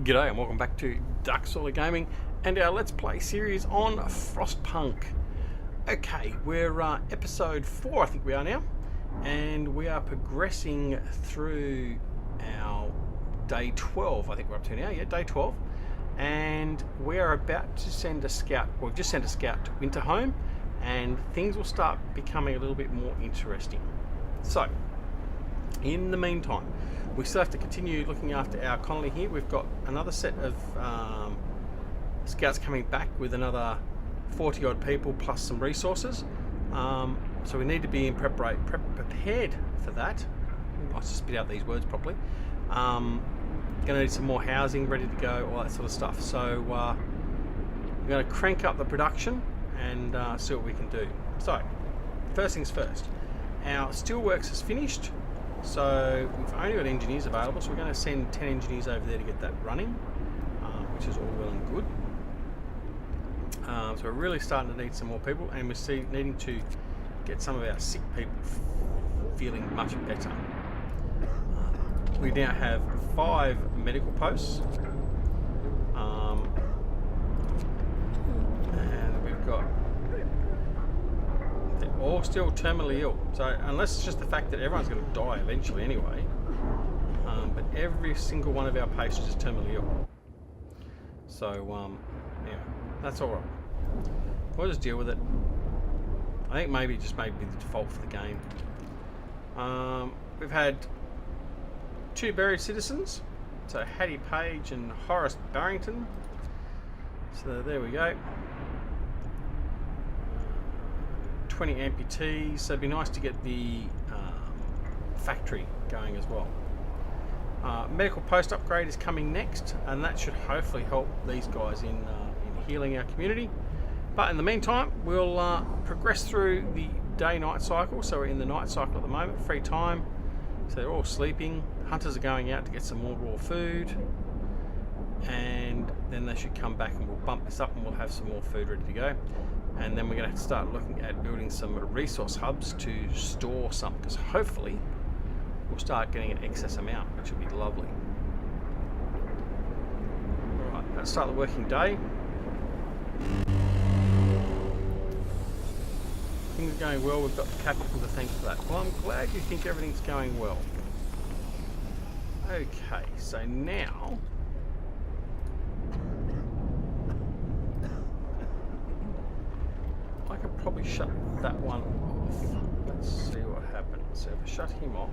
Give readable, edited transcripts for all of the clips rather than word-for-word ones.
G'day and welcome back to DoughBoy Gaming and our Let's Play series on Frostpunk. Okay, we're episode 4 I think we are now, and we are progressing through our day 12 I think we're up to now, yeah, day 12. And we are about to send a scout, well, we've just sent a scout to Winterhome, and things will start becoming a little bit more interesting. So, in the meantime, we still have to continue looking after our colony here. We've got another set of scouts coming back with another 40 odd people plus some resources. So we need to be prepared for that. I should spit out these words properly. Going to need some more housing ready to go, all that sort of stuff. So we're going to crank up the production and see what we can do. So, first things first. Our steelworks is finished. So we've only got engineers available, so we're going to send 10 engineers over there to get that running, which is all well and good. So we're really starting to need some more people, and we're needing to get some of our sick people feeling much better. We now have 5 medical posts, and we've got all still terminally ill. So unless it's just the fact that everyone's going to die eventually anyway, but every single one of our patients is terminally ill. So yeah, that's all right. We'll just deal with it. I think maybe it just may be the default for the game. We've had 2 buried citizens, so Hattie Page and Horace Barrington. So there we go. 20 amputees, so it'd be nice to get the factory going as well. Medical post upgrade is coming next, and that should hopefully help these guys in healing our community. But in the meantime, we'll progress through the day-night cycle. So we're in the night cycle at the moment, free time. So they're all sleeping. Hunters are going out to get some more raw food, and then they should come back and we'll bump this up and we'll have some more food ready to go. And then we're going to have to start looking at building some resource hubs to store some, because hopefully we'll start getting an excess amount, which will be lovely. Alright, let's start the working day. Things are going well. We've got the captain to thank for that. Well, I'm glad you think everything's going well. Okay, so now I could probably shut that one off. Let's see what happens. So if I shut him off,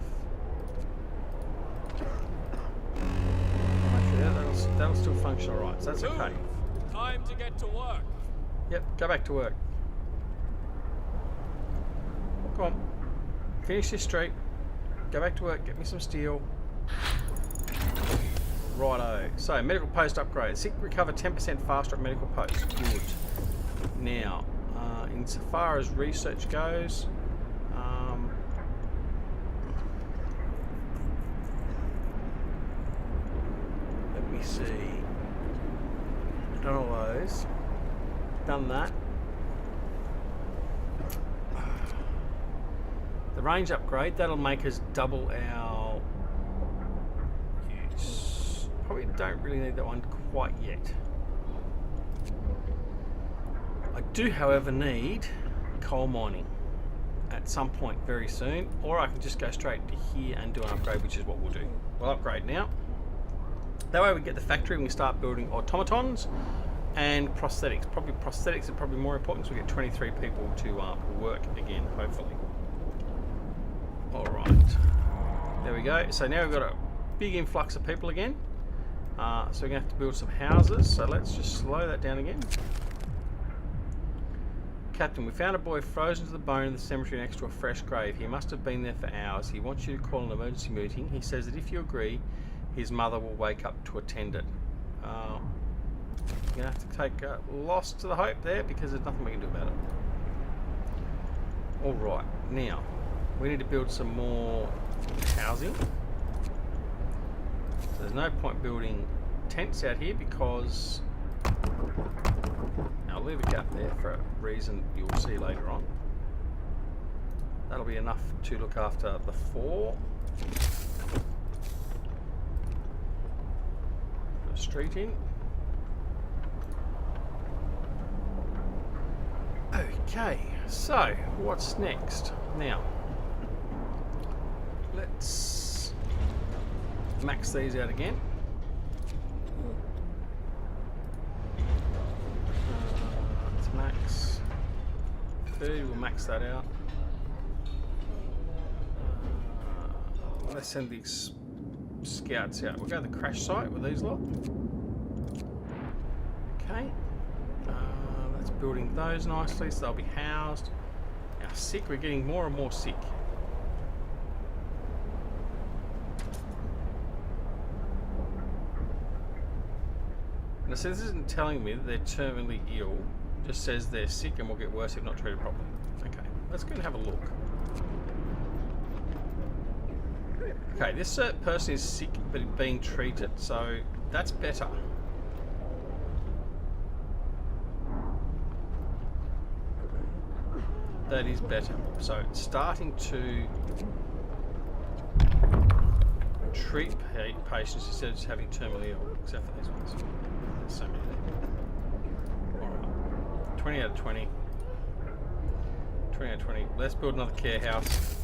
actually that'll still function alright, so that's okay. Time to get to work. Yep, go back to work. Come on, finish this street, go back to work, get me some steel. Righto. So medical post upgrade. Sick recover 10% faster at medical post. Good. Now, insofar as research goes, let me see. Done all those. Done that. The range upgrade, that'll make us double our use. Probably don't really need that one quite yet. I do, however, need coal mining at some point very soon, or I can just go straight to here and do an upgrade, which is what we'll do. We'll upgrade now. That way we get the factory and we start building automatons and prosthetics. Probably prosthetics are probably more important, so we get 23 people to work again, hopefully. Alright, there we go. So now we've got a big influx of people again. So we're going to have to build some houses, so let's just slow that down again. Captain, we found a boy frozen to the bone in the cemetery next to a fresh grave. He must have been there for hours. He wants you to call an emergency meeting. He says that if you agree, his mother will wake up to attend it. You're going to have to take a loss to the hope there, because there's nothing we can do about it. Alright, now we need to build some more housing. So there's no point building tents out here, because I'll leave a gap there for a reason you'll see later on. That'll be enough to look after the 4. street in. Okay, so what's next? Now, let's max these out again. Let's max food, we'll max that out. Let's send these scouts out. We'll go to the crash site with these lot. Okay. That's building those nicely so they'll be housed. Now sick, we're getting more and more sick. And so this isn't telling me that they're terminally ill. It just says they're sick and will get worse if not treated properly. Okay, let's go and have a look. Okay, this person is sick but being treated, so that's better. That is better. So starting to treat patients instead of just having terminally ill, except for these ones. There's so many there. Alright. 20 out of 20. 20 out of 20. Let's build another care house.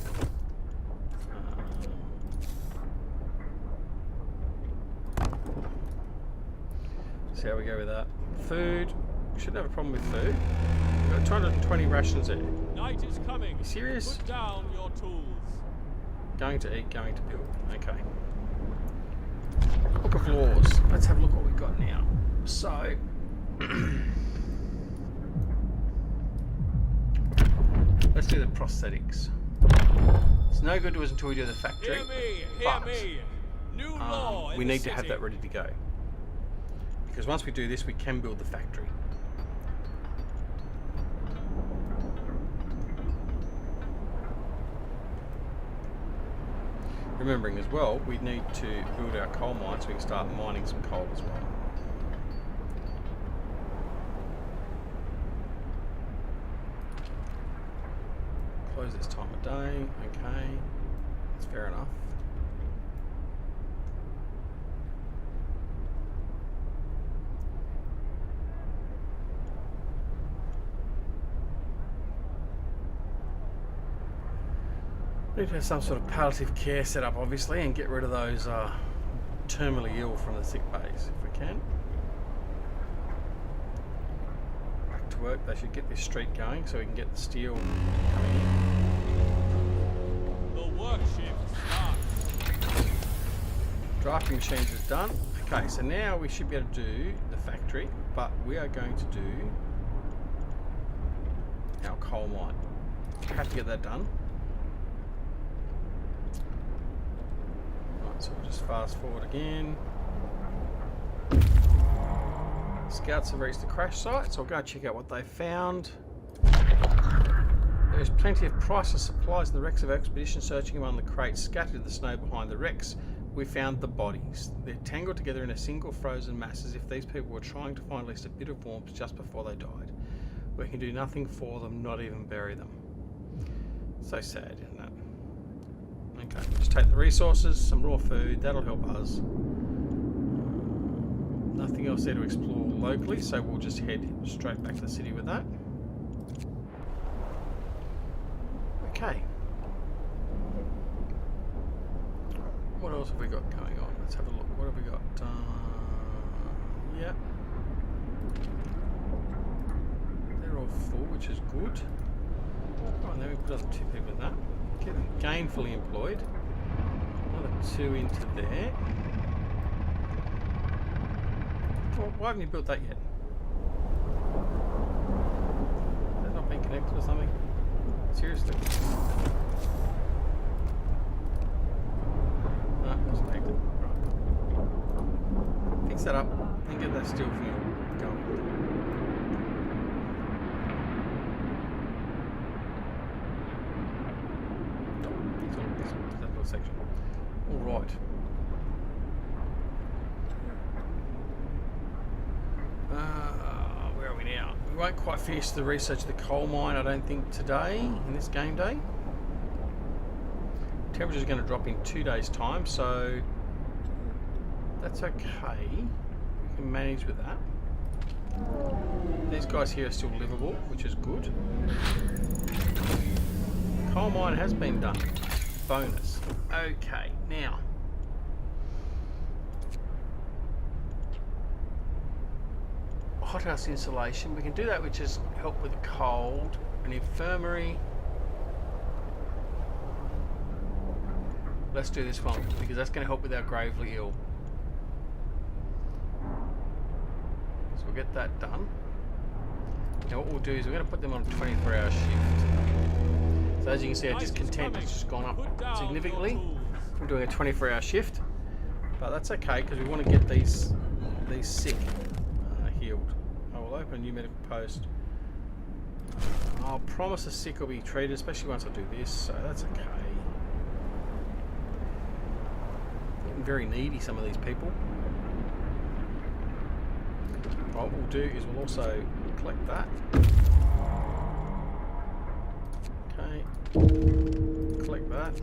See how we go with that. Food. We shouldn't have a problem with food. We've got 220 rations there. Night is coming. You serious? Put down your tools. Going to eat, going to build. Okay. Book of Laws. Let's have a look what we've got now. So, let's do the prosthetics. It's no good to us until we do the factory. Hear me. New law in we the need to have city. that ready to go. Because once we do this, we can build the factory. Remembering as well, we need to build our coal mine so we can start mining some coal as well. Close this time of day, okay, that's fair enough. Need to have some sort of palliative care set up, obviously, and get rid of those terminally ill from the sick bays, if we can. Back to work. They should get this street going so we can get the steel coming in. The work shift starts. Drafting machines is done. Okay, so now we should be able to do the factory, but we are going to do our coal mine. Have to get that done. So we'll just fast forward again. Scouts have reached the crash site, so I'll go check out what they found. There is plenty of priceless supplies in the wrecks of our expedition. Searching among the crates scattered in the snow behind the wrecks, we found the bodies. They're tangled together in a single frozen mass as if these people were trying to find at least a bit of warmth just before they died. We can do nothing for them, not even bury them. So sad, isn't it? Okay, just take the resources, some raw food, that'll help us. Nothing else there to explore locally, so we'll just head straight back to the city with that. Okay. What else have we got going on? Let's have a look. What have we got? Yeah. They're all full, which is good. Oh, and then we put other two people in that. Get them gainfully employed. Another two into there. Well, why haven't you built that yet? Has that not been connected or something? Seriously? No, it wasn't connected. Right. Fix that up and get that steel fuel going. That little section. All right. Where are we now? We won't quite finish the research of the coal mine, I don't think, today, in this game day. Temperature's going to drop in 2 days' time, so that's okay. can manage with that. These guys here are still livable, which is good. Coal mine has been done. Bonus. Okay, now. Hothouse insulation. We can do that, which is help with cold. An infirmary. Let's do this one because that's going to help with our gravely ill. So we'll get that done. Now what we'll do is we're going to put them on a 24-hour shift. So as you can see, our discontent has just gone up significantly from doing a 24-hour shift. But that's okay because we want to get these sick healed. I will open a new medical post. I'll promise the sick will be treated, especially once I do this, so that's okay. Getting very needy, some of these people. What we'll do is we'll also collect that. Okay. Collect that.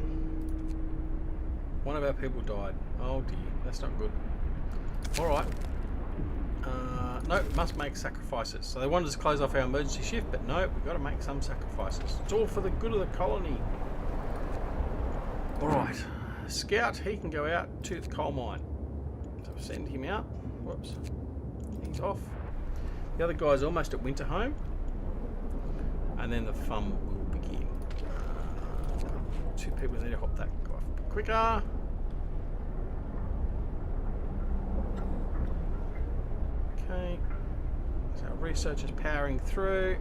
One of our people died. Oh dear, that's not good. Alright. No, must make sacrifices. So they wanted us to close off our emergency shift, but no, we've got to make some sacrifices. It's all for the good of the colony. Alright. Scout, he can go out to the coal mine. So send him out. Whoops. He's off. The other guy's almost at winter home. And then the fun will begin. Two people need to hop that guy off a bit quicker. Okay. So our research is powering through.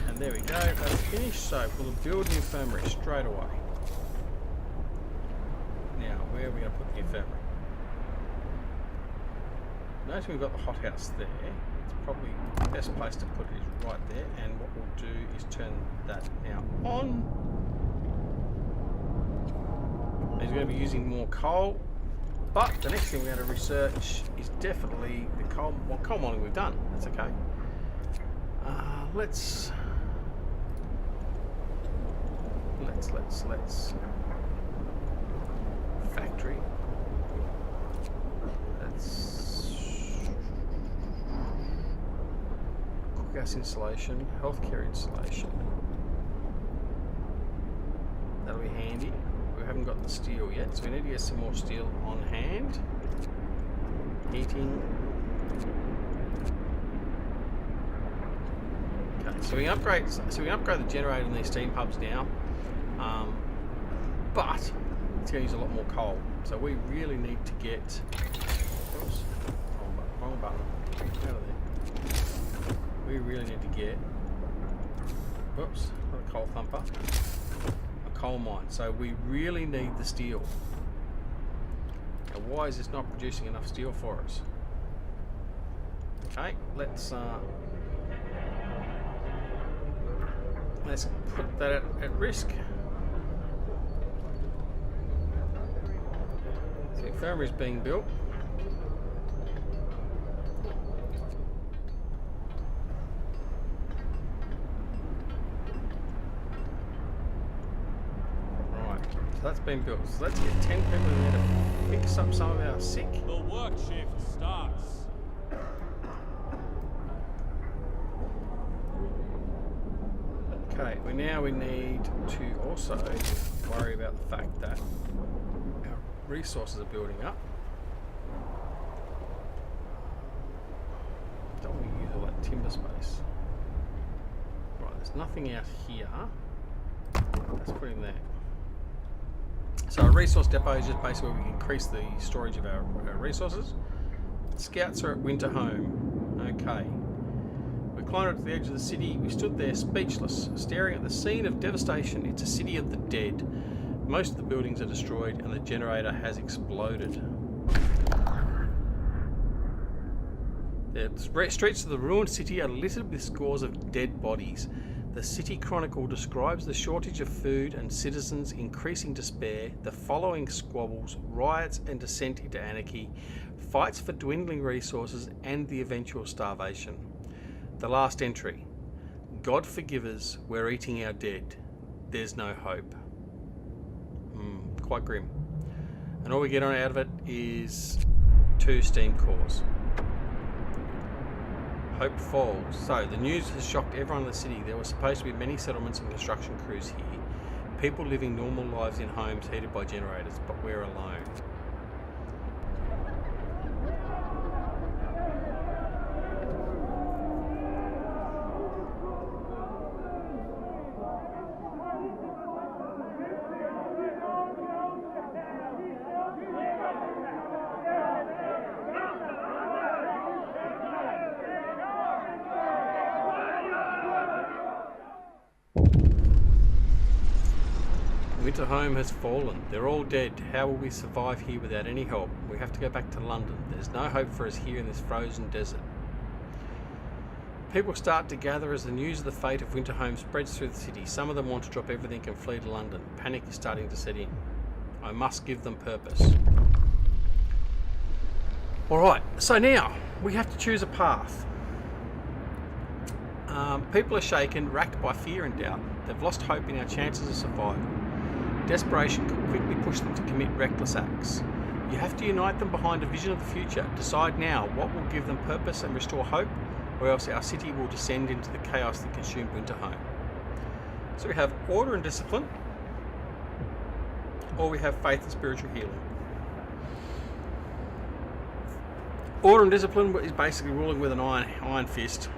And there we go. That's finished. So we'll build an infirmary straight away. Now, where are we going to put the infirmary? Notice we've got the hothouse there. It's probably the best place to put it is right there. And what we'll do is turn that now on. He's going to be using more coal. But the next thing we're going to research is definitely the coal. Well, coal mining we've done. That's okay. Let's factory. Let's cook gas insulation, healthcare insulation. That'll be handy. We haven't got the steel yet, so we need to get some more steel on hand. Heating. Okay, so we upgrade. So we upgrade the generator in these steam pubs now, but it's going to use a lot more coal. So we really need to get. Oops, wrong button. Out of there. We really need to get. Whoops, not a coal thumper. Coal mine, so we really need the steel. Now, why is this not producing enough steel for us? Okay, let's put that at risk. So the infirmary is being built. That's been built. So let's get 10 people in there to fix up some of our sick. The work shift starts. Okay, we need to also worry about the fact that our resources are building up. Don't want to use all that timber space. Right, there's nothing out here. Let's put him there. So a resource depot is just basically where we increase the storage of our resources. Scouts are at winter home. Okay. We climbed up to the edge of the city. We stood there speechless, staring at the scene of devastation. It's a city of the dead. Most of the buildings are destroyed and the generator has exploded. The streets of the ruined city are littered with scores of dead bodies. The City Chronicle describes the shortage of food and citizens' increasing despair, the following squabbles, riots and descent into anarchy, fights for dwindling resources and the eventual starvation. The last entry. God forgive us, we're eating our dead. There's no hope. Quite grim. And all we get out of it is 2 steam cores. Hope falls. So the news has shocked everyone in the city. There were supposed to be many settlements and construction crews here. People living normal lives in homes heated by generators, but we're alone. Winter home has fallen. They're all dead. How will we survive here without any help? We have to go back to London. There's no hope for us here in this frozen desert. People start to gather as the news of the fate of Winter home spreads through the city. Some of them want to drop everything and flee to London. Panic is starting to set in. I must give them purpose. Alright, so now we have to choose a path. People are shaken, racked by fear and doubt. They've lost hope in our chances of survival. Desperation could quickly push them to commit reckless acts. You have to unite them behind a vision of the future. Decide now what will give them purpose and restore hope, or else our city will descend into the chaos that consumed Winter home. So we have order and discipline, or we have faith and spiritual healing. Order and discipline is basically ruling with an iron fist,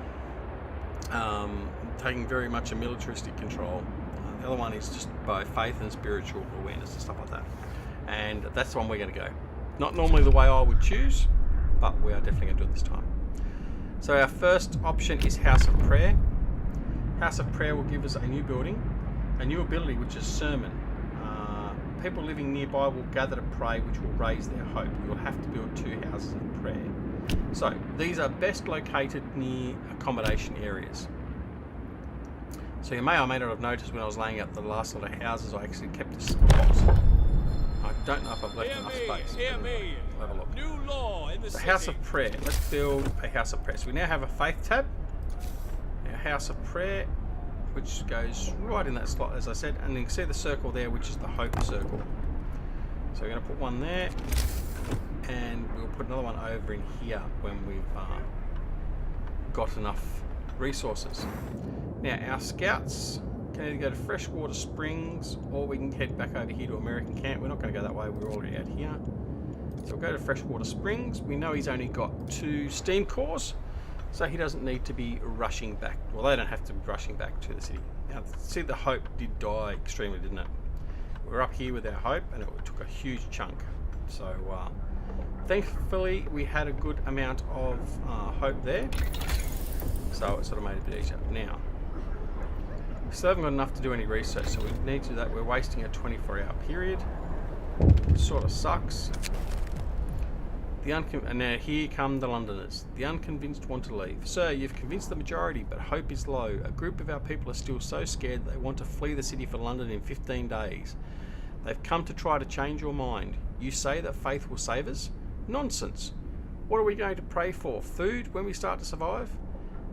taking very much a militaristic control. The other one is just both faith and spiritual awareness and stuff like that. And that's the one we're going to go. Not normally the way I would choose, but we are definitely going to do it this time. So our first option is House of Prayer. House of Prayer will give us a new building, a new ability, which is sermon. People living nearby will gather to pray, which will raise their hope. You will have to build 2 houses of prayer. So these are best located near accommodation areas. So you may or may not have noticed when I was laying out the last lot of houses, I actually kept this box. I don't know if I've left enough space. Hear me. Have a look. New law in the So city. House of Prayer. Let's build a House of Prayer. So we now have a faith tab. Our House of Prayer, which goes right in that slot, as I said, and you can see the circle there, which is the hope circle. So we're going to put one there, and we'll put another one over in here when we've got enough resources. Now our scouts can either go to Freshwater Springs, or we can head back over here to American Camp. We're not going to go that way, we're already out here. So we'll go to Freshwater Springs. We know he's only got 2 steam cores, so he doesn't need to be rushing back. Well, they don't have to be rushing back to the city. Now, see, the hope did die extremely, didn't it? We're up here with our hope, and it took a huge chunk. So thankfully we had a good amount of hope there, so it sort of made it a bit easier. Now we still haven't got enough to do any research, so we need to do that. We're wasting a 24-hour period, which sort of sucks. And now here come the Londoners. The unconvinced want to leave. Sir, you've convinced the majority, but hope is low. A group of our people are still so scared they want to flee the city for London in 15 days. They've come to try to change your mind. You say that faith will save us? Nonsense. What are we going to pray for? Food when we start to survive?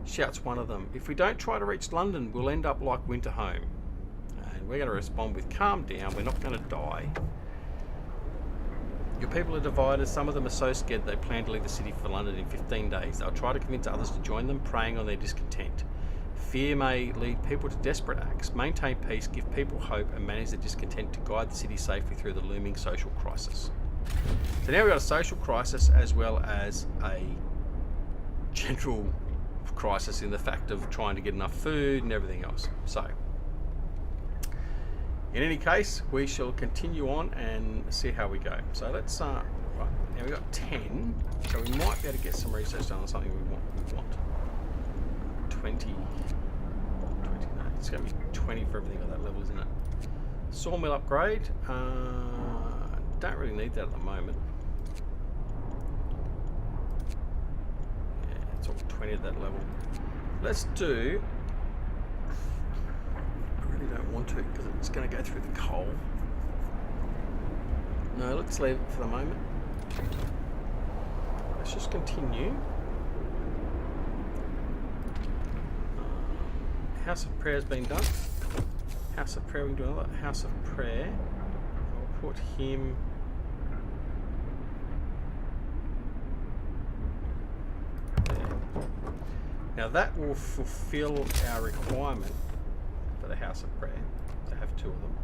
Shouts one of them. If we don't try to reach London, we'll end up like Winter home. And we're going to respond with, calm down, we're not going to die. Your people are divided. Some of them are so scared they plan to leave the city for London in 15 days. They'll try to convince others to join them, preying on their discontent. Fear may lead people to desperate acts. Maintain peace, give people hope, and manage their discontent to guide the city safely through the looming social crisis. So now we've got a social crisis as well as a general crisis in the fact of trying to get enough food and everything else. So in any case, we shall continue on and see how we go. So let's right, now we've got 10, so we might be able to get some research done on something we want. 20, no, it's going to be 20 for everything at that level, isn't it? Sawmill upgrade, don't really need that at the moment. Yeah, it's all 20 at that level. Let's do, I really don't want to because it's going to go through the coal. No, let's leave it for the moment. Let's just continue. House of Prayer has been done. House of Prayer, we can do another House of Prayer. I'll put him Now that will fulfill our requirement for the House of Prayer to have 2 of them.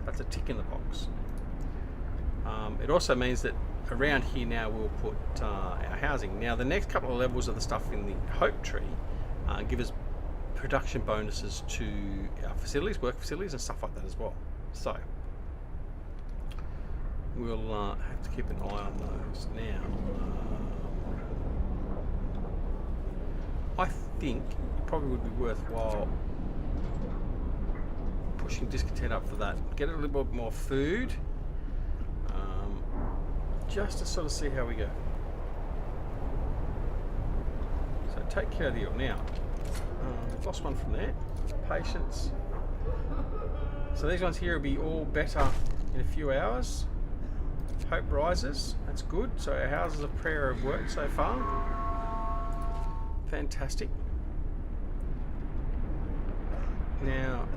That's a tick in the box. It also means that around here now we'll put our housing. Now the next couple of levels of the stuff in the Hope Tree give us production bonuses to our facilities, work facilities and stuff like that as well. So we'll have to keep an eye on those. Now I think it probably would be worthwhile pushing Discontent up for that. Get a little bit more food. Just to sort of see how we go. So take care of the eel. Now, we've lost one from there. Patience. So these ones here will be all better in a few hours. Hope rises. That's good. So our houses of prayer have worked so far. Fantastic. Now,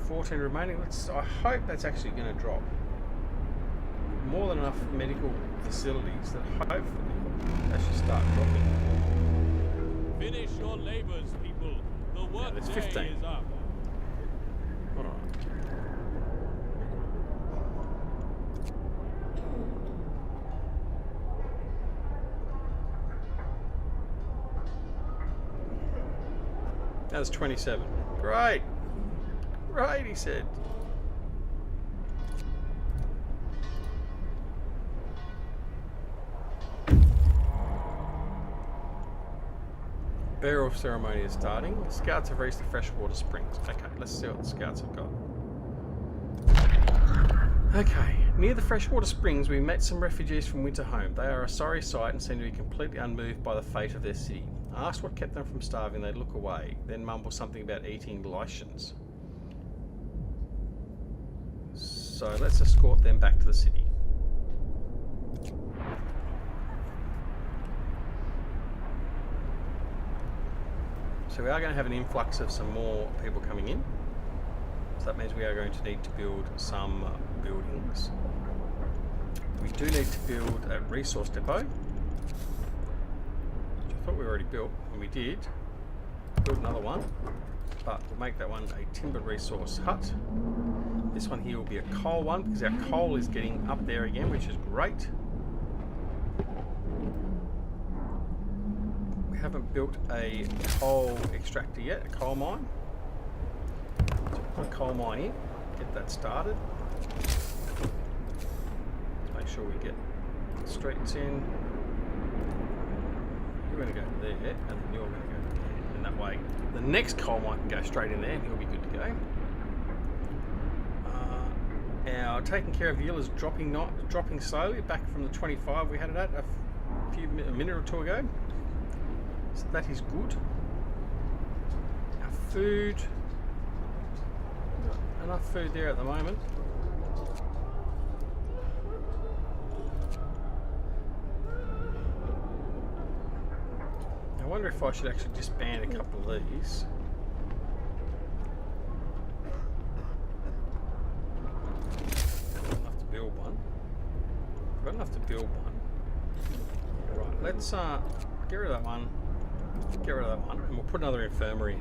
14 remaining. I hope that's actually going to drop. More than enough medical facilities that hopefully they should start dropping. Finish your labors, people. The work there's day 15. is up. Alright. That was 27. Great. Great, he said. Burial ceremony is starting. The scouts have reached the freshwater springs. Okay, let's see what the scouts have got. Okay, near the freshwater springs we met some refugees from winter home. They are a sorry sight and seem to be completely unmoved by the fate of their city. Asked what kept them from starving, they look away, then mumble something about eating lichens. So let's escort them back to the city. So we are going to have an influx of some more people coming in. So that means we are going to need to build some buildings. We do need to build a resource depot, which I thought we already built, and we did. Build another one, but we'll make that one a timber resource hut. This one here will be a coal one, because our coal is getting up there again, which is great. Haven't built a coal extractor yet, a coal mine. So put a coal mine in, get that started. Let's make sure we get the streets in. You're going to go there, and then you're going to go there. And that way, the next coal mine can go straight in there, and he'll be good to go. Our taking care of the eel is dropping slowly, back from the 25 we had it at a minute or two ago. So that is good. Our food, enough food there at the moment. I wonder if I should actually disband a couple of these. I've got enough to build one. I've got enough to build one. Right, let's get rid of that one. Get rid of that one, and we'll put another infirmary in.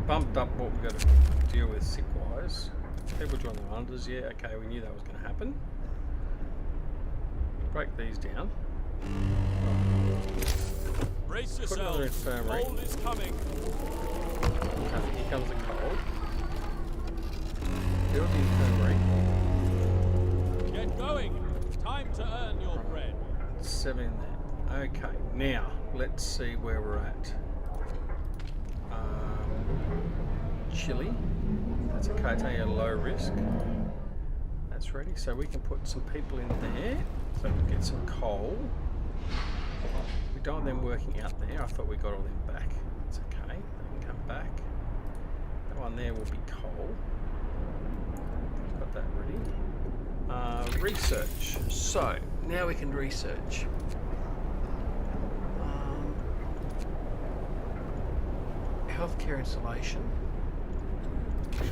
Bumped up what we've got to deal with sick-wise. People join the unders, yeah, okay, we knew that was going to happen. Break these down. Brace Put another yourself. infirmary. Cold is coming. Okay, here comes the cold. Build the infirmary. Get going. Time to earn your bread. 7 in there. Okay, now let's see where we're at. Chili. That's okay, it's only a low risk. That's ready, so we can put some people in there. So we can get some coal. We don't want them working out there. I thought we got all them back. It's okay, they can come back. That one there will be coal. Got that ready. Research. So now we can research. Healthcare installation.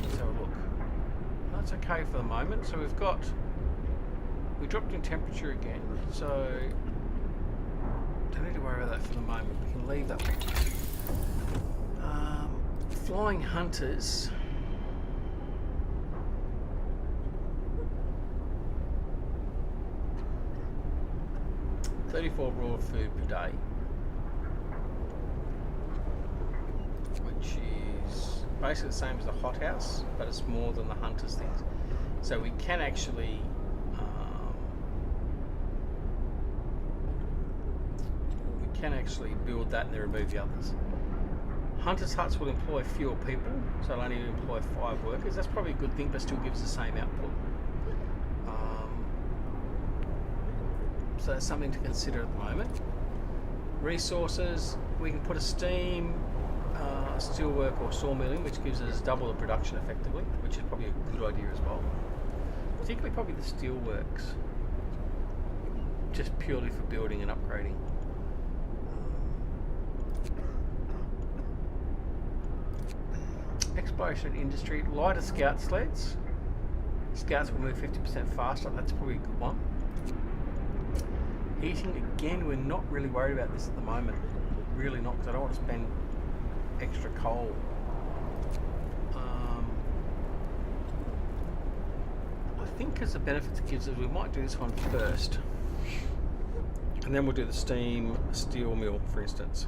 Let's have a look. That's okay for the moment. So we dropped in temperature again, so don't need to worry about that for the moment. We can leave that one. Flying hunters. $34 raw food per day, which is basically the same as the hothouse, but it's more than the hunters things. So we can actually build that and then remove the others. Hunters' huts will employ fewer people, so it'll only employ 5 workers. That's probably a good thing, but still gives the same output. So that's something to consider at the moment. Resources, we can put a steam, steelwork or sawmill in, which gives us double the production effectively, which is probably a good idea as well. Particularly probably the steelworks, just purely for building and upgrading. Exploration industry, lighter scout sleds. Scouts will move 50% faster, that's probably a good one. Heating, again, we're not really worried about this at the moment. Really not, because I don't want to spend extra coal. I think as the benefits it gives us, we might do this one first. And then we'll do the steam steel mill, for instance.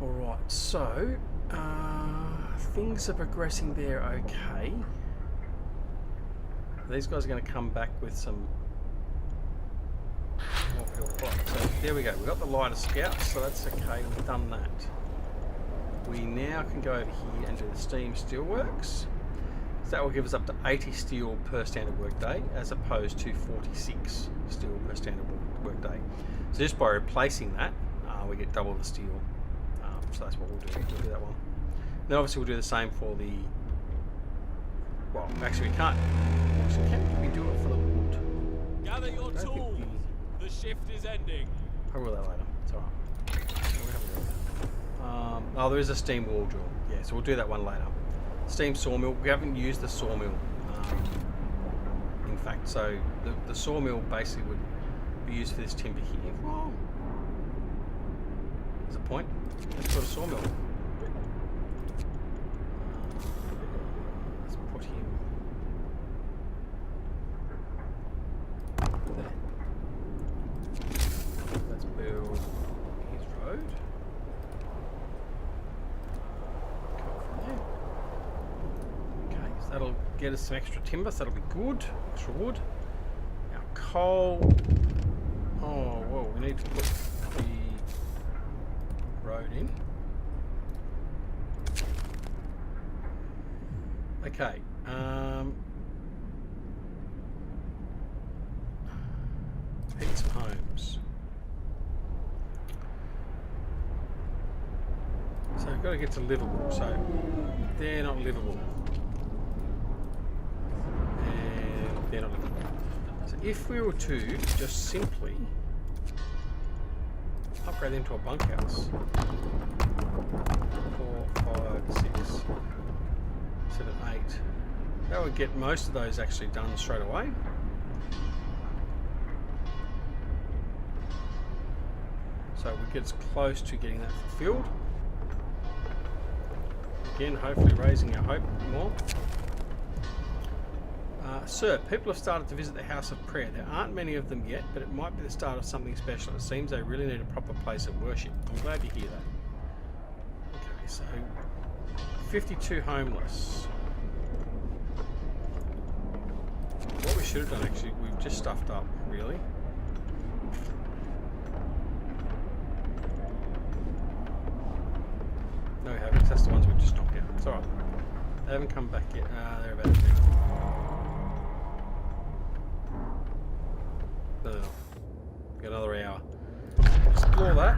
Alright, so things are progressing there okay. These guys are going to come back with some more fuel. Right, so there we go. We've got the lighter scouts, so that's okay. We've done that. We now can go over here and do the steam steelworks. So that will give us up to 80 steel per standard workday, as opposed to 46 steel per standard workday. So just by replacing that, we get double the steel. So that's what we'll do. We'll do that one. Then obviously we'll do the same for the... Well, actually we can't. Actually, can we do it for the wood? Gather your tools. The shift is ending. I will that later. It's alright. Oh, there is a steam wall drill. Yeah, so we'll do that one later. Steam sawmill. We haven't used the sawmill. In fact, so the sawmill basically would be used for this timber here. Well, there's a point. Let's put a sawmill. Let's put him there. Let's build his road. Come from there. Okay, so that'll get us some extra timber, so that'll be good. Extra wood. Now coal. Oh, whoa, we need to put the road in. Okay. Pick some homes. So we've got to get to livable. So they're not livable. And they're not livable. So if we were to just simply upgrade them to a bunkhouse. 4, 5, 6, 7, 8. That would get most of those actually done straight away. So we get as close to getting that fulfilled. Again, hopefully raising our hope more. Sir, people have started to visit the House of Prayer. There aren't many of them yet, but it might be the start of something special. It seems they really need a proper place of worship. I'm glad to hear that. Okay, so 52 homeless. What we should have done actually, we've just stuffed up, really. No, we haven't. That's the ones we've just knocked out. It's alright. They haven't come back yet. They're about to. No. Got another hour. Explore that.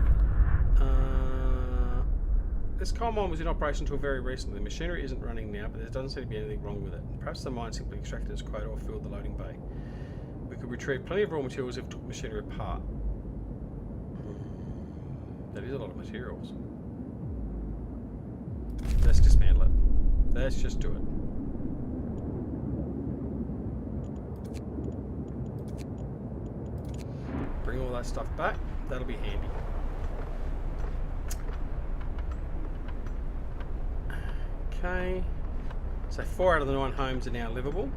This coal mine was in operation until very recently. The machinery isn't running now, but there doesn't seem to be anything wrong with it. Perhaps the mine simply extracted its quota or filled the loading bay. We could retrieve plenty of raw materials if we took machinery apart. That is a lot of materials. let's dismantle it. Let's just do it. Bring all that stuff back. That'll be handy. Okay. So 4 out of the 9 homes are now livable.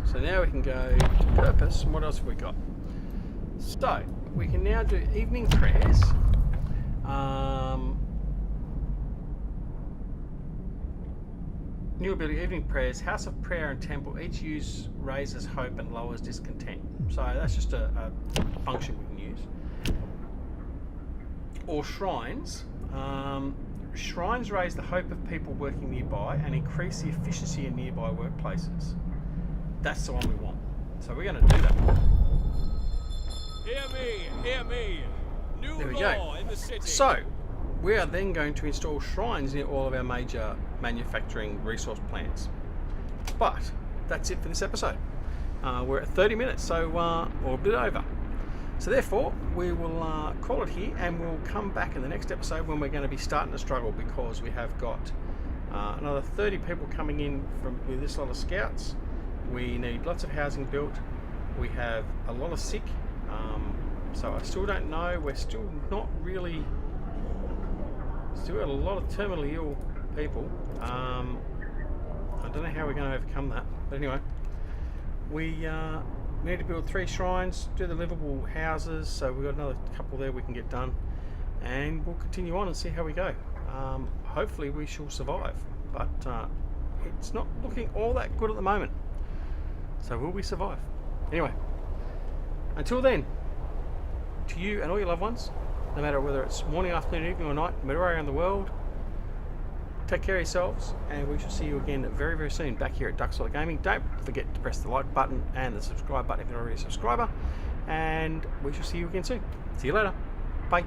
So now we can go to purpose. And what else have we got? So we can now do evening prayers. New ability, evening prayers, house of prayer and temple. Each use raises hope and lowers discontent. So that's just a function we can use. Or shrines. Shrines raise the hope of people working nearby and increase the efficiency in nearby workplaces. That's the one we want. So we're going to do that. Hear me, hear me. New There we law go. in the city. So we are then going to install shrines near all of our major manufacturing resource plants. But that's it for this episode. We're at 30 minutes, so or a bit over. So therefore, we will call it here, and we'll come back in the next episode when we're going to be starting to struggle, because we have got another 30 people coming in with this lot of scouts. We need lots of housing built. We have a lot of sick. So I still don't know. We're still not really... Still got a lot of terminally ill people. I don't know how we're going to overcome that. But anyway, we need to build 3 shrines, do the livable houses. So we've got another couple there we can get done. And we'll continue on and see how we go. Hopefully we shall survive. But it's not looking all that good at the moment. So will we survive? Anyway, until then, to you and all your loved ones, no matter whether it's morning, afternoon, evening or night, no matter where around the world, take care of yourselves, and we shall see you again very, very soon back here at DoughBoy Gaming. Don't forget to press the like button and the subscribe button if you're already a subscriber, and we shall see you again soon. See you later. Bye.